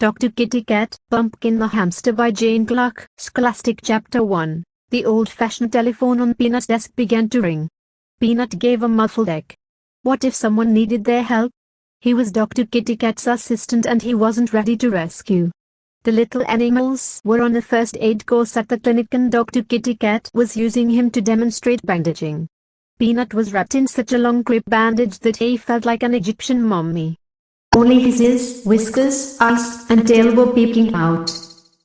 Dr. KittyCat, Pumpkin the Hamster by Jane Clark, Scholastic Chapter 1. The old-fashioned telephone on Peanut's desk began to ring. Peanut gave a muffled egg. What if someone needed their help? He was Dr. KittyCat's assistant and he wasn't ready to rescue. The little animals were on a first aid course at the clinic and Dr. KittyCat was using him to demonstrate bandaging. Peanut was wrapped in such a long crepe bandage that he felt like an Egyptian mummy. Only his ears, whiskers, eyes, and tail were peeking out.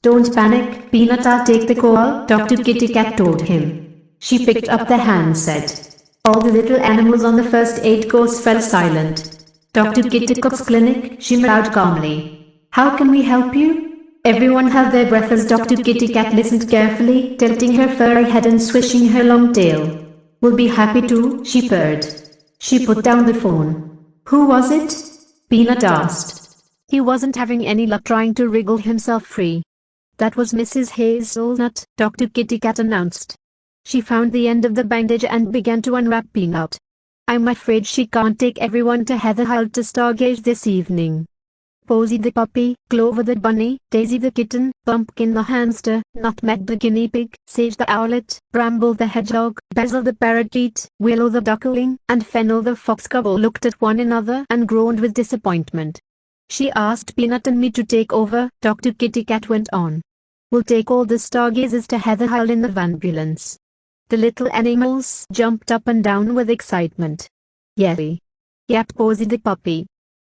"Don't panic, Peanut, I'll take the call," Dr. KittyCat told him. She picked up the handset. All the little animals on the first aid course fell silent. "Dr. KittyCat's clinic," she meowed calmly. "How can we help you?" Everyone held their breath as Dr. KittyCat listened carefully, tilting her furry head and swishing her long tail. "We'll be happy to," she purred. She put down the phone. "Who was it?" Peanut asked. He wasn't having any luck trying to wriggle himself free. "That was Mrs. Hazelnut," Dr. KittyCat announced. She found the end of the bandage and began to unwrap Peanut. "I'm afraid she can't take everyone to Heatherhill to stargaze this evening." Posy the puppy, Clover the bunny, Daisy the kitten, Pumpkin the hamster, Nutmeg the guinea pig, Sage the owlet, Bramble the hedgehog, Basil the parakeet, Willow the duckling, and Fennel the foxglove all looked at one another and groaned with disappointment. "She asked Peanut and me to take over," Dr. KittyCat went on. "We'll take all the stargazers to Heatherhill in the vanbulance." The little animals jumped up and down with excitement. "Yay!" yapped Posy the puppy.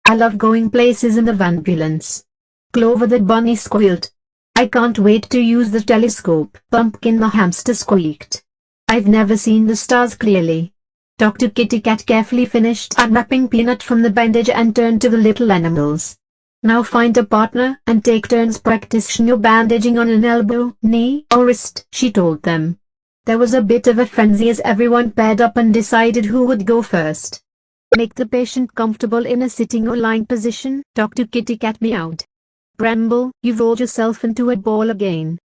"I love going places in the vanbulance." Clover the bunny squealed. "I can't wait to use the telescope," Pumpkin the hamster squeaked. "I've never seen the stars clearly." Dr. KittyCat carefully finished unwrapping Peanut from the bandage and turned to the little animals. "Now find a partner and take turns practicing your bandaging on an elbow, knee, or wrist," she told them. There was a bit of a frenzy as everyone paired up and decided who would go first. "Make the patient comfortable in a sitting or lying position," Dr. KittyCat meowed. "Bramble, you've rolled yourself into a ball again.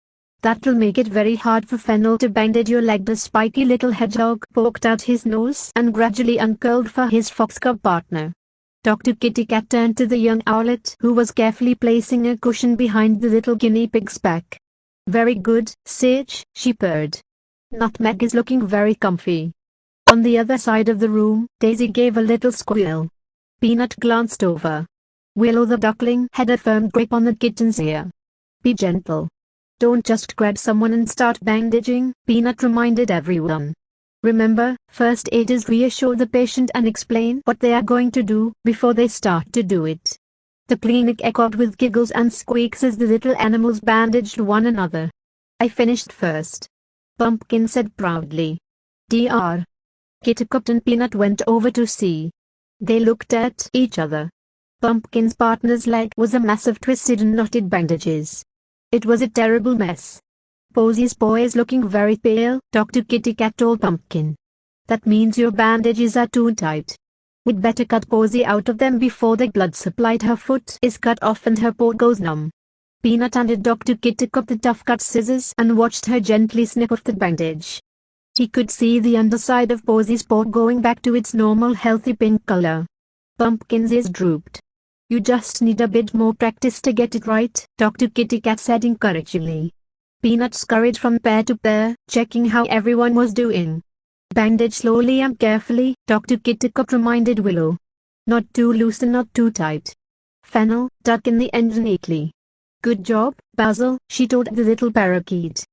That'll make it very hard for Fennel to bandage your leg." The spiky little hedgehog poked out his nose and gradually uncurled for his foxglove partner. Dr. KittyCat turned to the young owlet who was carefully placing a cushion behind the little guinea pig's back. "Very good, Sage," she purred. "Nutmeg is looking very comfy." On the other side of the room, Daisy gave a little squeal. Peanut glanced over. Willow the duckling had a firm grip on the kitten's ear. "Be gentle. Don't just grab someone and start bandaging," Peanut reminded everyone. "Remember, first aiders reassure the patient and explain what they are going to do before they start to do it." The clinic echoed with giggles and squeaks as the little animals bandaged one another. "I finished first," Pumpkin said proudly. "Dr. KittyCat and Peanut went over to see." They looked at each other. Pumpkin's partner's leg was a mass of twisted and knotted bandages. It was a terrible mess. "Posy's paw is looking very pale," Dr. KittyCat told Pumpkin. "That means your bandages are too tight. We'd better cut Posy out of them before the blood supply to her foot is cut off and her paw goes numb." Peanut handed Dr. KittyCat the tough cut scissors and watched her gently snip off the bandage. He could see the underside of Posy's paw going back to its normal healthy pink color. Pumpkin's ears drooped. "You just need a bit more practice to get it right," Dr. KittyCat said encouragingly. Peanut scurried from pair to pair, checking how everyone was doing. "Bandage slowly and carefully," Dr. KittyCat reminded Willow. "Not too loose and not too tight. Fennel, tuck in the ends neatly." "Good job, Basil," she told the little parakeet.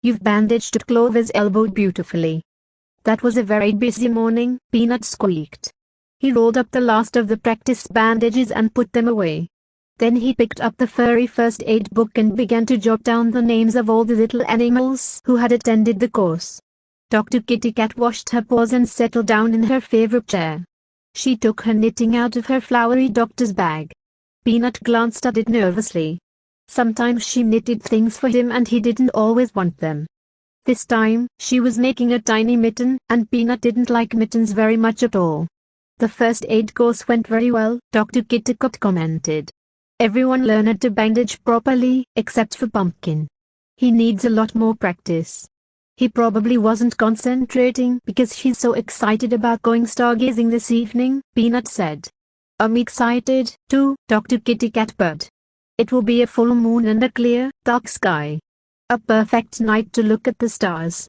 "You've bandaged Clover's elbow beautifully." "That was a very busy morning," Peanut squeaked. He rolled up the last of the practice bandages and put them away. Then he picked up the furry first aid book and began to jot down the names of all the little animals who had attended the course. Dr. KittyCat washed her paws and settled down in her favorite chair. She took her knitting out of her flowery doctor's bag. Peanut glanced at it nervously. Sometimes she knitted things for him and he didn't always want them. This time, she was making a tiny mitten, and Peanut didn't like mittens very much at all. "The first aid course went very well," Dr. KittyCat commented. "Everyone learned to bandage properly, except for Pumpkin. He needs a lot more practice. He probably wasn't concentrating because he's so excited about going stargazing this evening," Peanut said. "I'm excited, too," Dr. KittyCat purred. It will be a full moon and a clear, dark sky. A perfect night to look at the stars.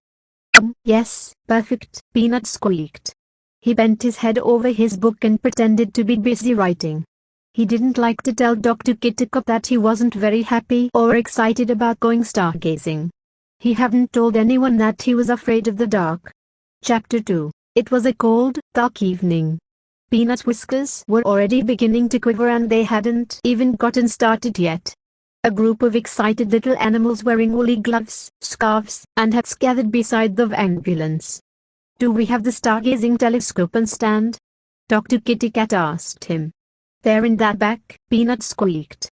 Yes, perfect, Peanut squeaked. He bent his head over his book and pretended to be busy writing. He didn't like to tell Dr. KittyCat that he wasn't very happy or excited about going stargazing. He hadn't told anyone that he was afraid of the dark. Chapter 2. It was a cold, dark evening. Peanut's whiskers were already beginning to quiver and they hadn't even gotten started yet. A group of excited little animals wearing woolly gloves, scarves, and hats gathered beside the ambulance. "Do we have the stargazing telescope and stand?" Dr. KittyCat asked him. "They're in that back," Peanut squeaked.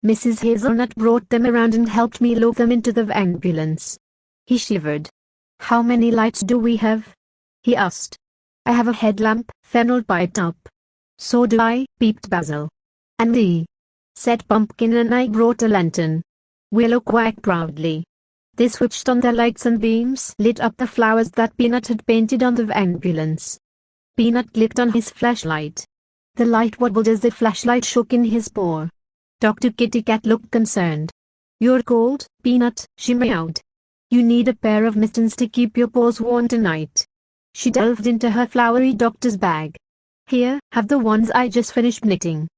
"Mrs. Hazelnut brought them around and helped me load them into the ambulance." He shivered. "How many lights do we have?" he asked. "I have a headlamp," Fennel piped up. "So do I," peeped Basil. "And me," said Pumpkin, "and I brought a lantern." Willow quacked proudly. They switched on their lights and beams lit up the flowers that Peanut had painted on the ambulance. Peanut clicked on his flashlight. The light wobbled as the flashlight shook in his paw. Dr. KittyCat looked concerned. "You're cold, Peanut," she meowed. "You need a pair of mittens to keep your paws warm tonight." She delved into her flowery doctor's bag. "Here, have the ones I just finished knitting."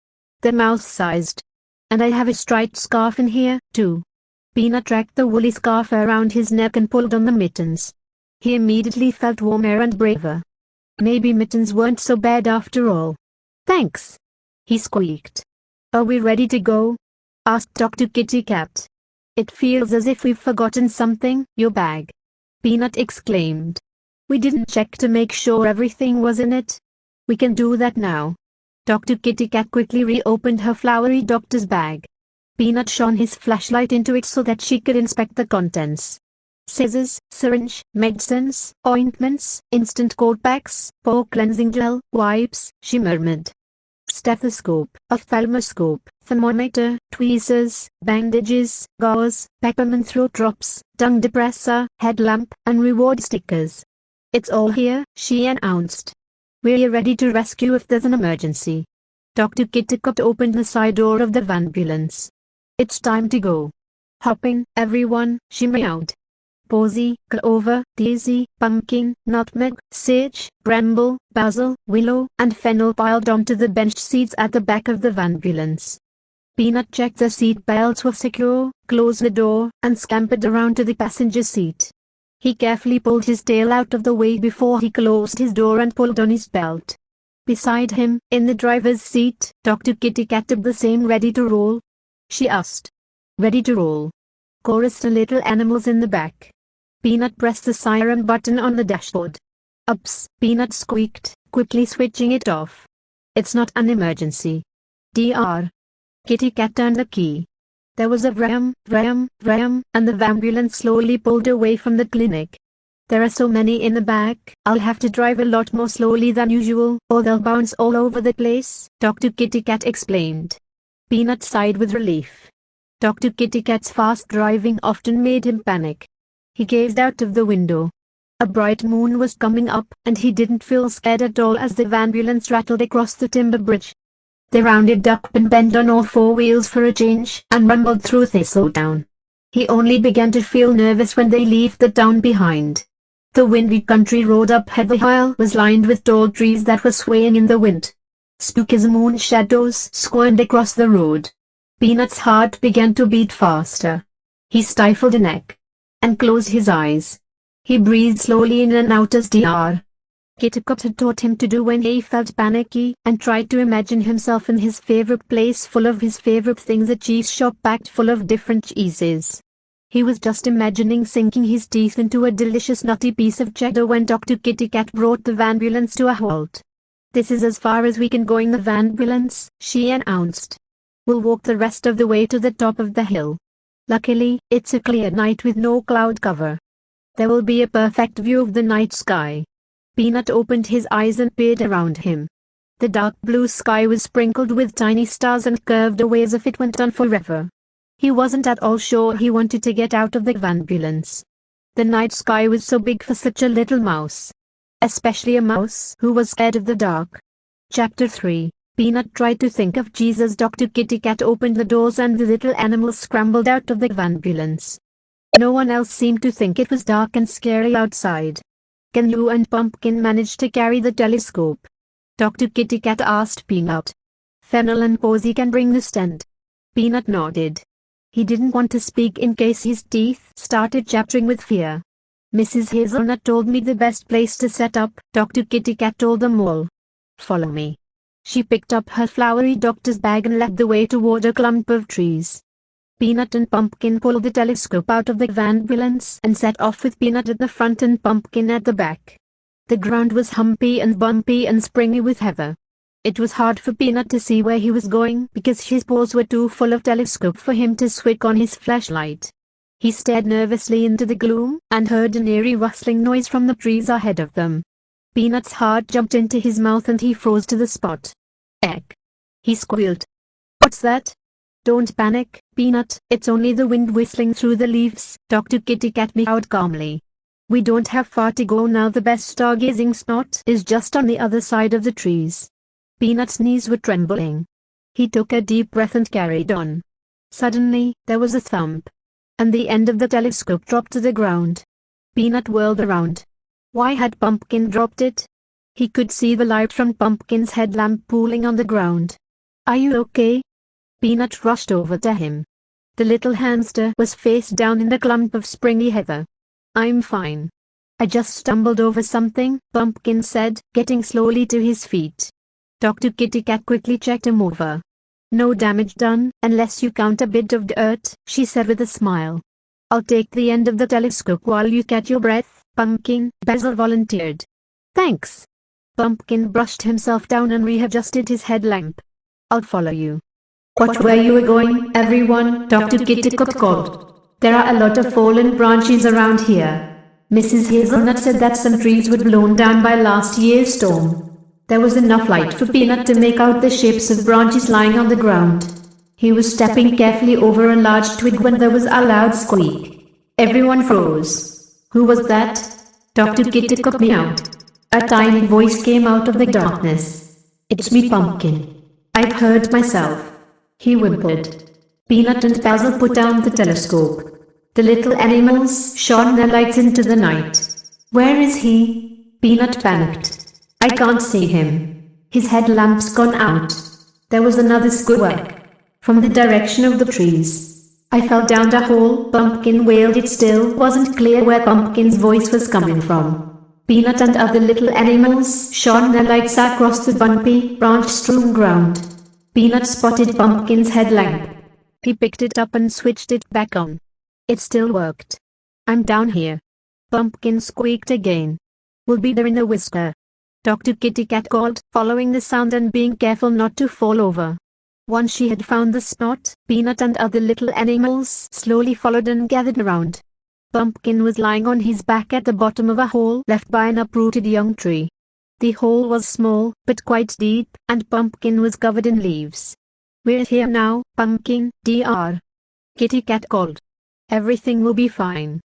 The mouse sized. "And I have a striped scarf in here, too." Peanut dragged the woolly scarf around his neck and pulled on the mittens. He immediately felt warmer and braver. Maybe mittens weren't so bad after all. "Thanks," he squeaked. "Are we ready to go?" asked Dr. KittyCat. "It feels as if we've forgotten something." "Your bag," Peanut exclaimed. "We didn't check to make sure everything was in it." "We can do that now." Dr. KittyCat quickly reopened her flowery doctor's bag. Peanut shone his flashlight into it so that she could inspect the contents. "Scissors, syringe, medicines, ointments, instant cold packs, pore cleansing gel, wipes," she murmured. "Stethoscope, ophthalmoscope, thermometer, tweezers, bandages, gauze, peppermint throat drops, tongue depressor, headlamp, and reward stickers. It's all here," she announced. "We're ready to rescue if there's an emergency." Dr. KittyCat opened the side door of the ambulance. "It's time to go. Hop in, everyone," she meowed. Posy, Clover, Daisy, Pumpkin, Nutmeg, Sage, Bramble, Basil, Willow, and Fennel piled onto the benched seats at the back of the ambulance. Peanut checked the seat belts were secure, closed the door, and scampered around to the passenger seat. He carefully pulled his tail out of the way before he closed his door and pulled on his belt. Beside him, in the driver's seat, Dr. KittyCat did the same. "Ready to roll?" she asked. "Ready to roll," chorused the little animals in the back. Peanut pressed the siren button on the dashboard. "Ups," Peanut squeaked, quickly switching it off. "It's not an emergency." "Dr. KittyCat turned the key. There was a vroom, vroom, vroom, and the ambulance slowly pulled away from the clinic. "There are so many in the back, I'll have to drive a lot more slowly than usual, or they'll bounce all over the place," Dr. KittyCat explained. Peanut sighed with relief. Dr. KittyCat's fast driving often made him panic. He gazed out of the window. A bright moon was coming up, and he didn't feel scared at all as the ambulance rattled across the timber bridge. They rounded up and bent on all four wheels for a change, and rumbled through Thistledown. He only began to feel nervous when they left the town behind. The windy country road up the hill was lined with tall trees that were swaying in the wind. Spooky moon shadows squirmed across the road. Peanut's heart began to beat faster. He stifled a neck and closed his eyes. He breathed slowly in and out as Dr. KittyCat had taught him to do when he felt panicky, and tried to imagine himself in his favorite place full of his favorite things, a cheese shop packed full of different cheeses. He was just imagining sinking his teeth into a delicious nutty piece of cheddar when Dr. KittyCat brought the ambulance to a halt. "This is as far as we can go in the ambulance," she announced. "We'll walk the rest of the way to the top of the hill. Luckily, it's a clear night with no cloud cover. There will be a perfect view of the night sky." Peanut opened his eyes and peered around him. The dark blue sky was sprinkled with tiny stars and curved away as if it went on forever. He wasn't at all sure he wanted to get out of the ambulance. The night sky was so big for such a little mouse. Especially a mouse who was scared of the dark. Chapter 3. Peanut tried to think of Jesus. Dr. KittyCat opened the doors and the little animals scrambled out of the ambulance. No one else seemed to think it was dark and scary outside. Can you and Pumpkin manage to carry the telescope? Dr. KittyCat asked Peanut. Fennel and Posy can bring the stand. Peanut nodded. He didn't want to speak in case his teeth started chattering with fear. Mrs. Hazelnut told me the best place to set up, Dr. KittyCat told them all. Follow me. She picked up her flowery doctor's bag and led the way toward a clump of trees. Peanut and Pumpkin pulled the telescope out of the ambulance and set off with Peanut at the front and Pumpkin at the back. The ground was humpy and bumpy and springy with heather. It was hard for Peanut to see where he was going because his paws were too full of telescope for him to switch on his flashlight. He stared nervously into the gloom and heard an eerie rustling noise from the trees ahead of them. Peanut's heart jumped into his mouth and he froze to the spot. Eck! He squealed. What's that? Don't panic, Peanut, it's only the wind whistling through the leaves, Dr. KittyCat meowed calmly. We don't have far to go now. The best stargazing spot is just on the other side of the trees. Peanut's knees were trembling. He took a deep breath and carried on. Suddenly, there was a thump. And the end of the telescope dropped to the ground. Peanut whirled around. Why had Pumpkin dropped it? He could see the light from Pumpkin's headlamp pooling on the ground. Are you okay? Peanut rushed over to him. The little hamster was face down in a clump of springy heather. I'm fine. I just stumbled over something, Pumpkin said, getting slowly to his feet. Dr. KittyCat quickly checked him over. No damage done, unless you count a bit of dirt, she said with a smile. I'll take the end of the telescope while you catch your breath, Pumpkin, Basil volunteered. Thanks. Pumpkin brushed himself down and readjusted his headlamp. I'll follow you. Watch where you are going, everyone, Dr. KittyCat called. There are a lot of fallen branches around here. Mrs. Hazelnut said that some trees were blown down by last year's storm. There was enough light for Peanut to make out the shapes of branches lying on the ground. He was stepping carefully over a large twig when there was a loud squeak. Everyone froze. Who was that? Dr. KittyCat meowed. A tiny voice came out of the darkness. It's me, Pumpkin. I've hurt myself. He whimpered. Peanut and Basil put down the telescope. The little animals shone their lights into the night. Where is he? Peanut panicked. I can't see him. His headlamp's gone out. There was another squawk from the direction of the trees. I fell down the hole, Pumpkin wailed. It still wasn't clear where Pumpkin's voice was coming from. Peanut and other little animals shone their lights across the bumpy, branch-strewn ground. Peanut spotted Pumpkin's headlamp. He picked it up and switched it back on. It still worked. I'm down here. Pumpkin squeaked again. We'll be there in a whisker. Dr. KittyCat called, following the sound and being careful not to fall over. Once she had found the spot, Peanut and other little animals slowly followed and gathered around. Pumpkin was lying on his back at the bottom of a hole left by an uprooted young tree. The hole was small, but quite deep, and Pumpkin was covered in leaves. We're here now, Pumpkin, Dr. KittyCat called. Everything will be fine.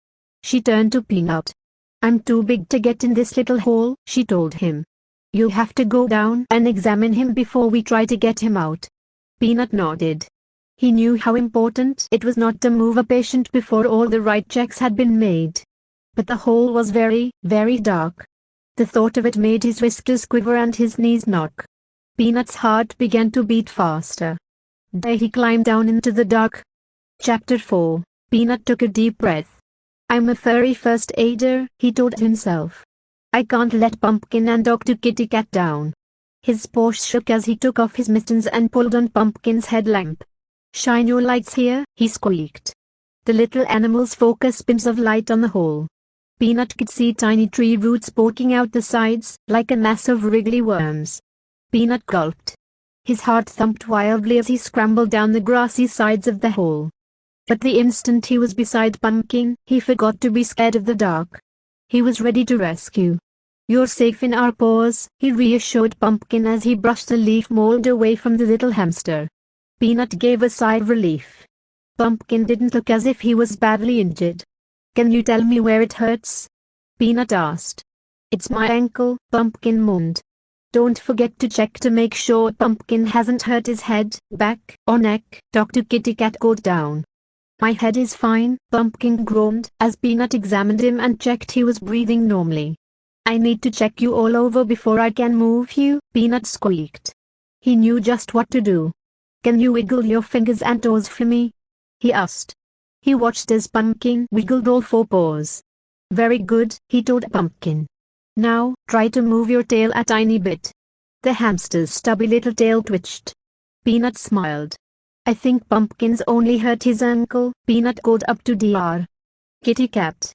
She turned to Peanut. I'm too big to get in this little hole, she told him. You have to go down and examine him before we try to get him out. Peanut nodded. He knew how important it was not to move a patient before all the right checks had been made. But the hole was very, very dark. The thought of it made his whiskers quiver and his knees knock. Peanut's heart began to beat faster. There he climbed down into the dark. Chapter 4. Peanut took a deep breath. I'm a furry first aider, he told himself. I can't let Pumpkin and Dr. KittyCat down. His paws shook as he took off his mittens and pulled on Pumpkin's headlamp. Shine your lights here, he squeaked. The little animals focused beams of light on the hole. Peanut could see tiny tree roots poking out the sides, like a mass of wriggly worms. Peanut gulped. His heart thumped wildly as he scrambled down the grassy sides of the hole. But the instant he was beside Pumpkin, he forgot to be scared of the dark. He was ready to rescue. You're safe in our paws, he reassured Pumpkin as he brushed the leaf mold away from the little hamster. Peanut gave a sigh of relief. Pumpkin didn't look as if he was badly injured. Can you tell me where it hurts? Peanut asked. It's my ankle, Pumpkin moaned. Don't forget to check to make sure Pumpkin hasn't hurt his head, back, or neck. Dr. KittyCat called down. My head is fine, Pumpkin groaned, as Peanut examined him and checked he was breathing normally. I need to check you all over before I can move you, Peanut squeaked. He knew just what to do. Can you wiggle your fingers and toes for me? He asked. He watched as Pumpkin wiggled all 4 paws. Very good, he told Pumpkin. Now, try to move your tail a tiny bit. The hamster's stubby little tail twitched. Peanut smiled. I think Pumpkin's only hurt his ankle, Peanut called up to Dr. KittyCat.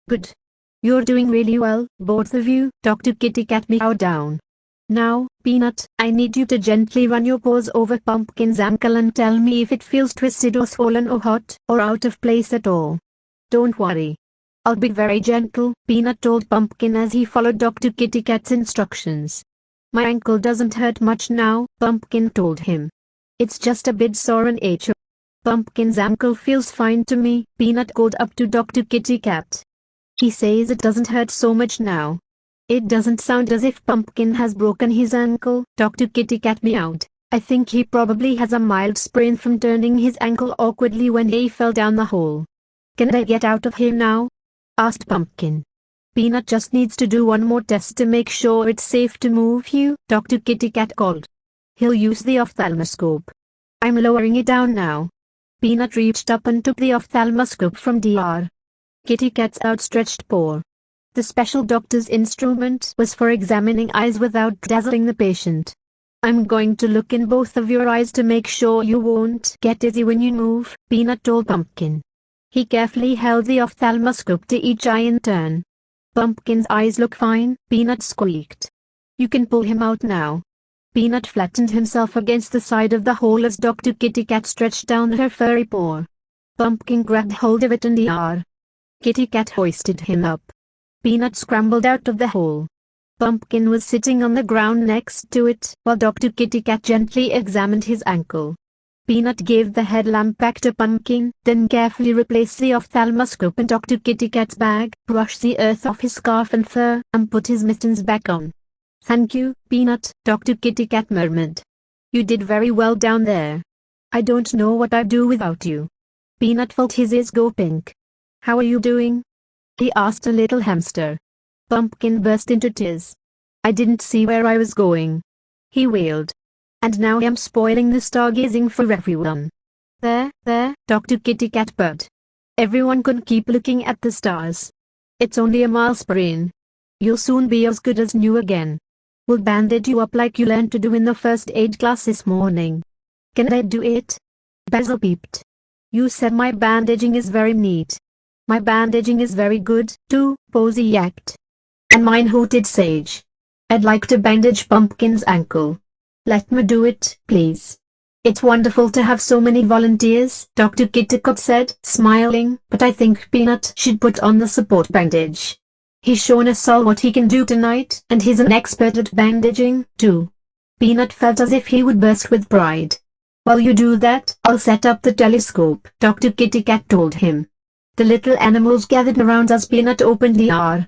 Good. You're doing really well, both of you, Dr. KittyCat meowed down. Now, Peanut, I need you to gently run your paws over Pumpkin's ankle and tell me if it feels twisted or swollen or hot, or out of place at all. Don't worry. I'll be very gentle, Peanut told Pumpkin as he followed Dr. KittyCat's instructions. My ankle doesn't hurt much now, Pumpkin told him. It's just a bit sore and itchy. Pumpkin's ankle feels fine to me, Peanut called up to Dr. KittyCat. He says it doesn't hurt so much now. It doesn't sound as if Pumpkin has broken his ankle, Dr. KittyCat meowed. I think he probably has a mild sprain from turning his ankle awkwardly when he fell down the hole. Can I get out of here now? Asked Pumpkin. Peanut just needs to do one more test to make sure it's safe to move you, Dr. KittyCat called. He'll use the ophthalmoscope. I'm lowering it down now. Peanut reached up and took the ophthalmoscope from Dr. KittyCat's outstretched paw. The special doctor's instrument was for examining eyes without dazzling the patient. I'm going to look in both of your eyes to make sure you won't get dizzy when you move, Peanut told Pumpkin. He carefully held the ophthalmoscope to each eye in turn. Pumpkin's eyes look fine, Peanut squeaked. You can pull him out now. Peanut flattened himself against the side of the hole as Dr. KittyCat stretched down her furry paw. Pumpkin grabbed hold of it and Dr. KittyCat hoisted him up. Peanut scrambled out of the hole. Pumpkin was sitting on the ground next to it, while Dr. KittyCat gently examined his ankle. Peanut gave the headlamp back to Pumpkin, then carefully replaced the ophthalmoscope in Dr. KittyCat's bag, brushed the earth off his scarf and fur, and put his mittens back on. Thank you, Peanut, Dr. KittyCat murmured. You did very well down there. I don't know what I'd do without you. Peanut felt his ears go pink. How are you doing? He asked a little hamster. Pumpkin burst into tears. I didn't see where I was going. He wailed. And now I'm spoiling the stargazing for everyone. There, Dr. KittyCat purred. Everyone can keep looking at the stars. It's only a mild sprain. You'll soon be as good as new again. We'll bandage you up like you learned to do in the first aid class this morning. Can I do it? Basil peeped. You said my bandaging is very neat. My bandaging is very good, too, Posy yacked. And mine, hooted Sage. I'd like to bandage Pumpkin's ankle. Let me do it, please. It's wonderful to have so many volunteers, Dr. KittyCat said, smiling, but I think Peanut should put on the support bandage. He's shown us all what he can do tonight, and he's an expert at bandaging, too. Peanut felt as if he would burst with pride. While you do that, I'll set up the telescope, Dr. KittyCat told him. The little animals gathered around as Peanut opened Dr.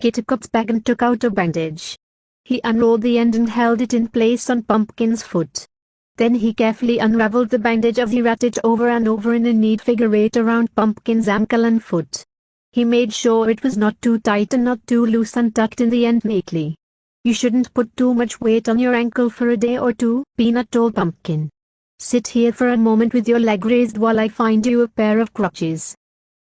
KittyCat's bag and took out a bandage. He unrolled the end and held it in place on Pumpkin's foot. Then he carefully unraveled the bandage as he wrapped it over and over in a neat figure eight around Pumpkin's ankle and foot. He made sure it was not too tight and not too loose and tucked in the end neatly. You shouldn't put too much weight on your ankle for a day or two, Peanut told Pumpkin. Sit here for a moment with your leg raised while I find you a pair of crutches.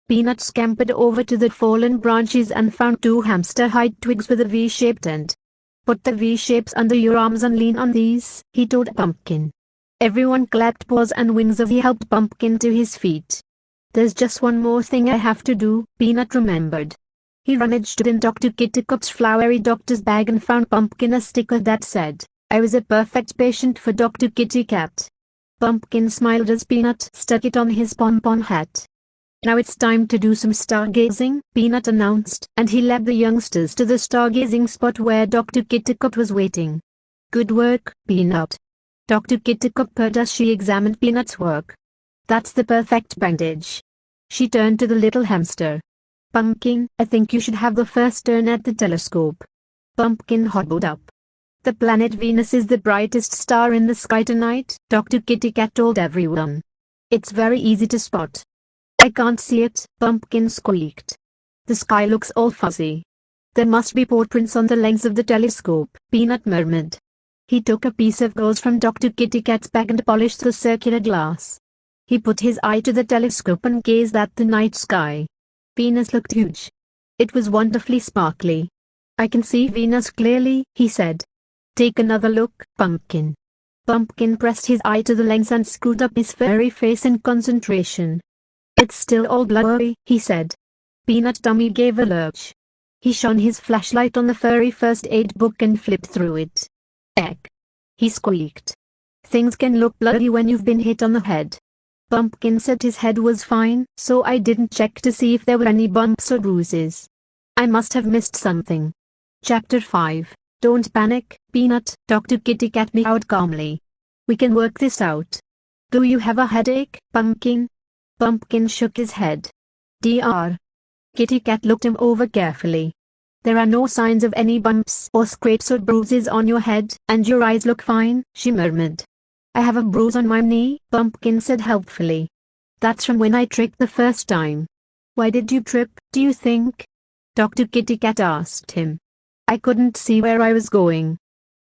Peanut scampered over to the fallen branches and found 2 hamster-hide twigs with a V-shaped end. Put the V-shapes under your arms and lean on these, he told Pumpkin. Everyone clapped paws and wings as he helped Pumpkin to his feet. There's just one more thing I have to do, Peanut remembered. He rummaged in Dr. KittyCat's flowery doctor's bag and found Pumpkin a sticker that said, I was a perfect patient for Dr. KittyCat. Pumpkin smiled as Peanut stuck it on his pom-pom hat. Now it's time to do some stargazing, Peanut announced, and he led the youngsters to the stargazing spot where Dr. KittyCat was waiting. Good work, Peanut. Dr. KittyCat purred as she examined Peanut's work. That's the perfect bandage. She turned to the little hamster. Pumpkin, I think you should have the first turn at the telescope. Pumpkin hobbled up. The planet Venus is the brightest star in the sky tonight, Dr. KittyCat told everyone. It's very easy to spot. I can't see it, Pumpkin squeaked. The sky looks all fuzzy. There must be paw prints on the lens of the telescope, Peanut murmured. He took a piece of gauze from Dr. KittyCat's bag and polished the circular glass. He put his eye to the telescope and gazed at the night sky. Venus looked huge. It was wonderfully sparkly. I can see Venus clearly, he said. Take another look, Pumpkin. Pumpkin pressed his eye to the lens and screwed up his furry face in concentration. It's still all blurry, he said. Peanut tummy gave a lurch. He shone his flashlight on the furry first aid book and flipped through it. Egg. He squeaked. Things can look blurry when you've been hit on the head. Pumpkin said his head was fine, so I didn't check to see if there were any bumps or bruises. I must have missed something. Chapter 5. Don't panic, Peanut, Dr. KittyCat meowed calmly. We can work this out. Do you have a headache, Pumpkin? Pumpkin shook his head. Dr. KittyCat looked him over carefully. There are no signs of any bumps or scrapes or bruises on your head, and your eyes look fine, she murmured. I have a bruise on my knee, Pumpkin said helpfully. That's from when I tripped the first time. Why did you trip, do you think? Dr. KittyCat asked him. I couldn't see where I was going.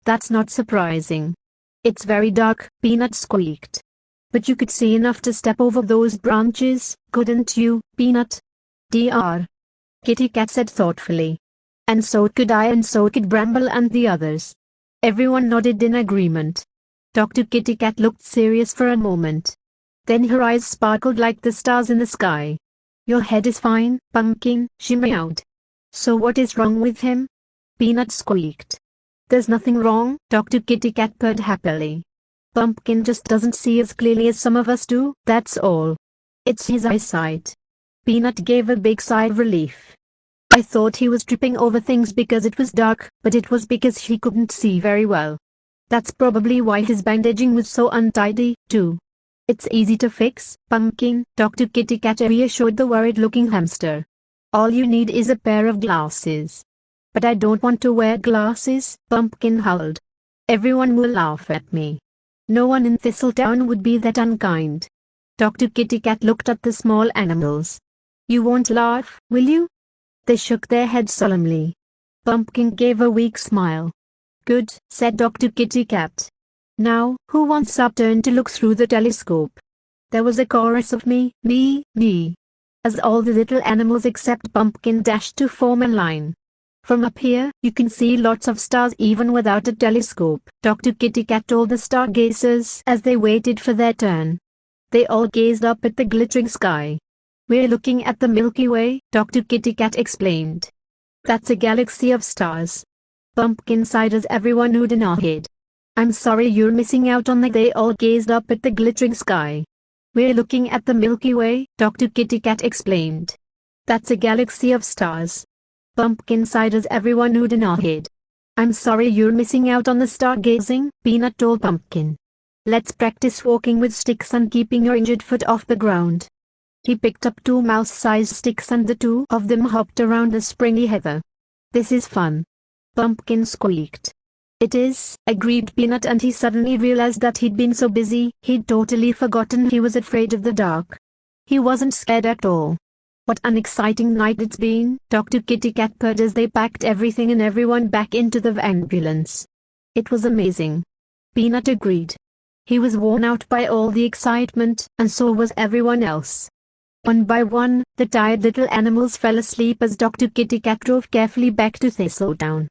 That's not surprising. It's very dark, Peanut squeaked. But you could see enough to step over those branches, couldn't you, Peanut? Dr. KittyCat said thoughtfully. And so could I, and so could Bramble and the others. Everyone nodded in agreement. Dr. KittyCat looked serious for a moment. Then her eyes sparkled like the stars in the sky. Your head is fine, Pumpkin, she meowed. So what is wrong with him? Peanut squeaked. There's nothing wrong, Dr. KittyCat purred happily. Pumpkin just doesn't see as clearly as some of us do, that's all. It's his eyesight. Peanut gave a big sigh of relief. I thought he was tripping over things because it was dark, but it was because he couldn't see very well. That's probably why his bandaging was so untidy, too. It's easy to fix, Pumpkin, Dr. KittyCat reassured the worried-looking hamster. All you need is a pair of glasses. But I don't want to wear glasses, Pumpkin howled. Everyone will laugh at me. No one in Thistletown would be that unkind. Dr. KittyCat looked at the small animals. You won't laugh, will you? They shook their heads solemnly. Pumpkin gave a weak smile. Good, said Dr. KittyCat. Now, who wants our turn to look through the telescope? There was a chorus of me, as all the little animals except Pumpkin dashed to form a line. From up here, you can see lots of stars even without a telescope, Dr. KittyCat told the stargazers as they waited for their turn. They all gazed up at the glittering sky. We're looking at the Milky Way, Dr. KittyCat explained. That's a galaxy of stars. Pumpkin sighed as everyone nodded and nodded. I'm sorry you're missing out on that. They all gazed up at the glittering sky. We're looking at the Milky Way, Dr. KittyCat explained. That's a galaxy of stars. Pumpkin sighed as everyone nodded and nodded. I'm sorry you're missing out on the stargazing, Peanut told Pumpkin. Let's practice walking with sticks and keeping your injured foot off the ground. He picked up 2 mouse-sized sticks and the 2 of them hopped around the springy heather. This is fun. Pumpkin squeaked. It is, agreed Peanut, and he suddenly realized that he'd been so busy, he'd totally forgotten he was afraid of the dark. He wasn't scared at all. What an exciting night it's been, Dr. KittyCat purred as they packed everything and everyone back into the ambulance. It was amazing. Peanut agreed. He was worn out by all the excitement, and so was everyone else. One by one, the tired little animals fell asleep as Dr. KittyCat drove carefully back to Thistletown.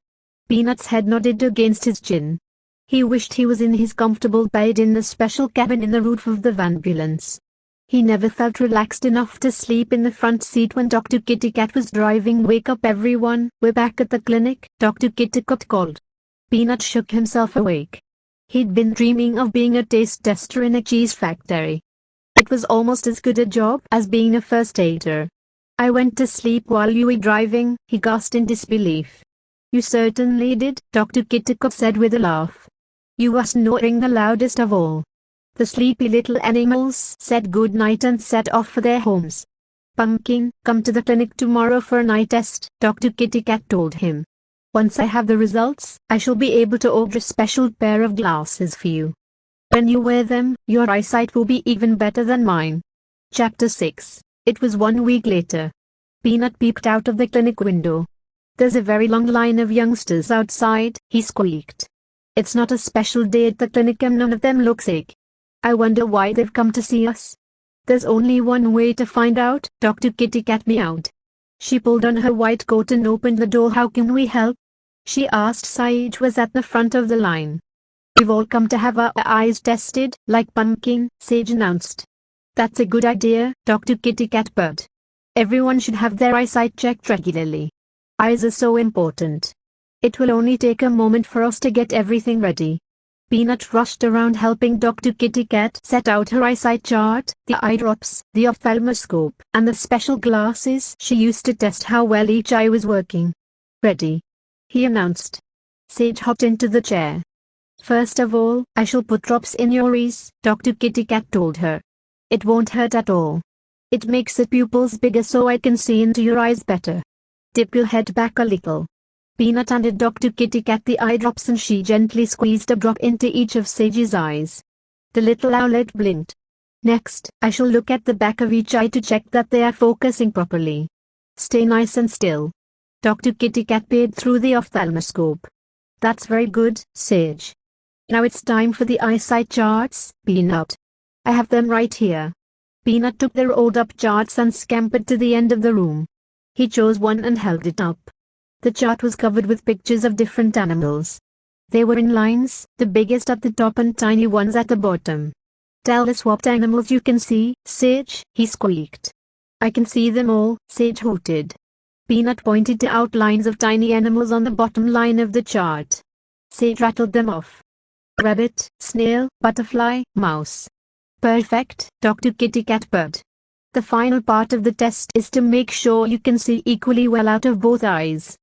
Peanut's head nodded against his chin. He wished he was in his comfortable bed in the special cabin in the roof of the ambulance. He never felt relaxed enough to sleep in the front seat when Dr. KittyCat was driving. Wake up everyone, we're back at the clinic, Dr. KittyCat called. Peanut shook himself awake. He'd been dreaming of being a taste tester in a cheese factory. It was almost as good a job as being a first aider. I went to sleep while you were driving, he gasped in disbelief. You certainly did, Dr. KittyCat said with a laugh. You were snoring the loudest of all. The sleepy little animals said good night and set off for their homes. Pumpkin, come to the clinic tomorrow for an eye test, Dr. KittyCat told him. Once I have the results, I shall be able to order a special pair of glasses for you. When you wear them, your eyesight will be even better than mine. Chapter 6. It was 1 week later. Peanut peeked out of the clinic window. There's a very long line of youngsters outside, he squeaked. It's not a special day at the clinic and none of them look sick. I wonder why they've come to see us. There's only one way to find out, Dr. KittyCat meowed. She pulled on her white coat and opened the door. How can we help? She asked. Sage was at the front of the line. We've all come to have our eyes tested, like Pumpkin, Sage announced. That's a good idea, Dr. KittyCat purred. Everyone should have their eyesight checked regularly. Eyes are so important. It will only take a moment for us to get everything ready. Peanut rushed around helping Dr. KittyCat set out her eyesight chart, the eye drops, the ophthalmoscope, and the special glasses she used to test how well each eye was working. Ready, he announced. Sage hopped into the chair. First of all, I shall put drops in your eyes, Dr. KittyCat told her. It won't hurt at all. It makes the pupils bigger so I can see into your eyes better. Dip your head back a little. Peanut handed Dr. KittyCat the eye drops and she gently squeezed a drop into each of Sage's eyes. The little owlet blinked. Next, I shall look at the back of each eye to check that they are focusing properly. Stay nice and still. Dr. KittyCat peered through the ophthalmoscope. That's very good, Sage. Now it's time for the eyesight charts, Peanut. I have them right here. Peanut took the rolled up charts and scampered to the end of the room. He chose one and held it up. The chart was covered with pictures of different animals. They were in lines, the biggest at the top and tiny ones at the bottom. Tell us what animals you can see, Sage, he squeaked. I can see them all, Sage hooted. Peanut pointed to outlines of tiny animals on the bottom line of the chart. Sage rattled them off. Rabbit, snail, butterfly, mouse. Perfect, Dr. KittyCat purred. The final part of the test is to make sure you can see equally well out of both eyes.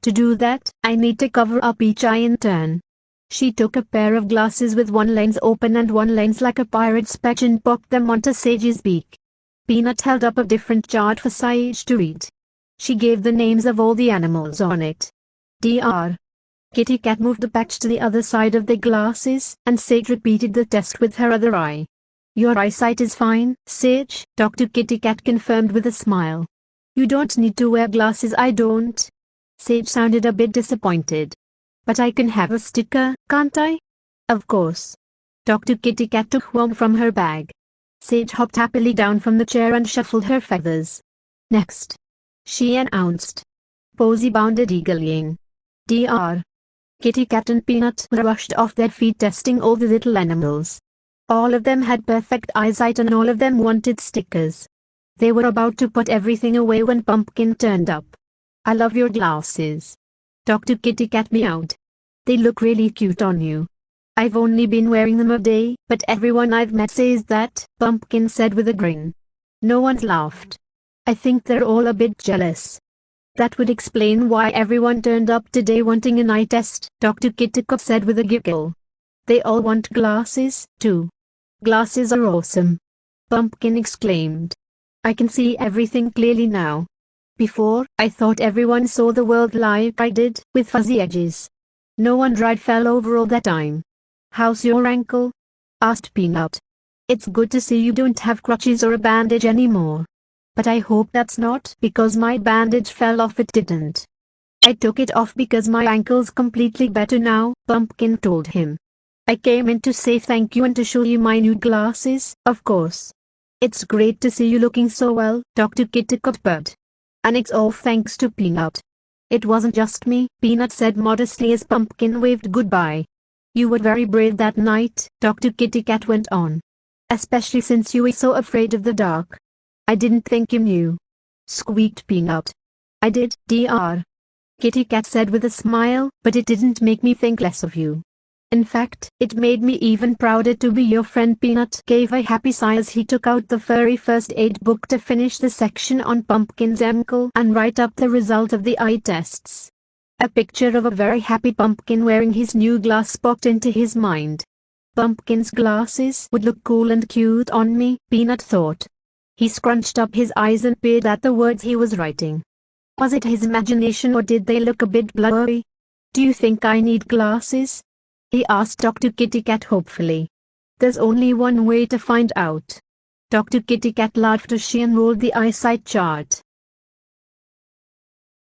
To do that, I need to cover up each eye in turn. She took a pair of glasses with one lens open and one lens like a pirate's patch and popped them onto Sage's beak. Peanut held up a different chart for Sage to read. She gave the names of all the animals on it. Dr. KittyCat moved the patch to the other side of the glasses, and Sage repeated the test with her other eye. Your eyesight is fine, Sage, Dr. KittyCat confirmed with a smile. You don't need to wear glasses. I don't. Sage sounded a bit disappointed. But I can have a sticker, can't I? Of course. Dr. KittyCat took one from her bag. Sage hopped happily down from the chair and shuffled her feathers. Next, she announced. Posy bounded eagerly. Dr. KittyCat and Peanut rushed off their feet testing all the little animals. All of them had perfect eyesight and all of them wanted stickers. They were about to put everything away when Pumpkin turned up. I love your glasses. Dr. KittyCat meowed. They look really cute on you. I've only been wearing them a day, but everyone I've met says that, Pumpkin said with a grin. No one's laughed. I think they're all a bit jealous. That would explain why everyone turned up today wanting an eye test, Dr. KittyCat said with a giggle. They all want glasses, too. Glasses are awesome. Pumpkin exclaimed. I can see everything clearly now. Before, I thought everyone saw the world like I did, with fuzzy edges. No wonder I fell over all that time. How's your ankle? Asked Peanut. It's good to see you don't have crutches or a bandage anymore. But I hope that's not because my bandage fell off. It didn't. I took it off because my ankle's completely better now, Pumpkin told him. I came in to say thank you and to show you my new glasses, of course. It's great to see you looking so well, Dr. KittyCat purred. And it's all thanks to Peanut. It wasn't just me, Peanut said modestly as Pumpkin waved goodbye. You were very brave that night, Dr. KittyCat went on. Especially since you were so afraid of the dark. I didn't think you knew. Squeaked Peanut. I did, Dr. KittyCat said with a smile, but it didn't make me think less of you. In fact, it made me even prouder to be your friend. Peanut gave a happy sigh as he took out the furry first aid book to finish the section on Pumpkin's ankle and write up the result of the eye tests. A picture of a very happy Pumpkin wearing his new glass popped into his mind. Pumpkin's glasses would look cool and cute on me, Peanut thought. He scrunched up his eyes and peered at the words he was writing. Was it his imagination or did they look a bit blurry? Do you think I need glasses? He asked Dr. KittyCat hopefully. There's only one way to find out. Dr. KittyCat laughed as she unrolled the eyesight chart.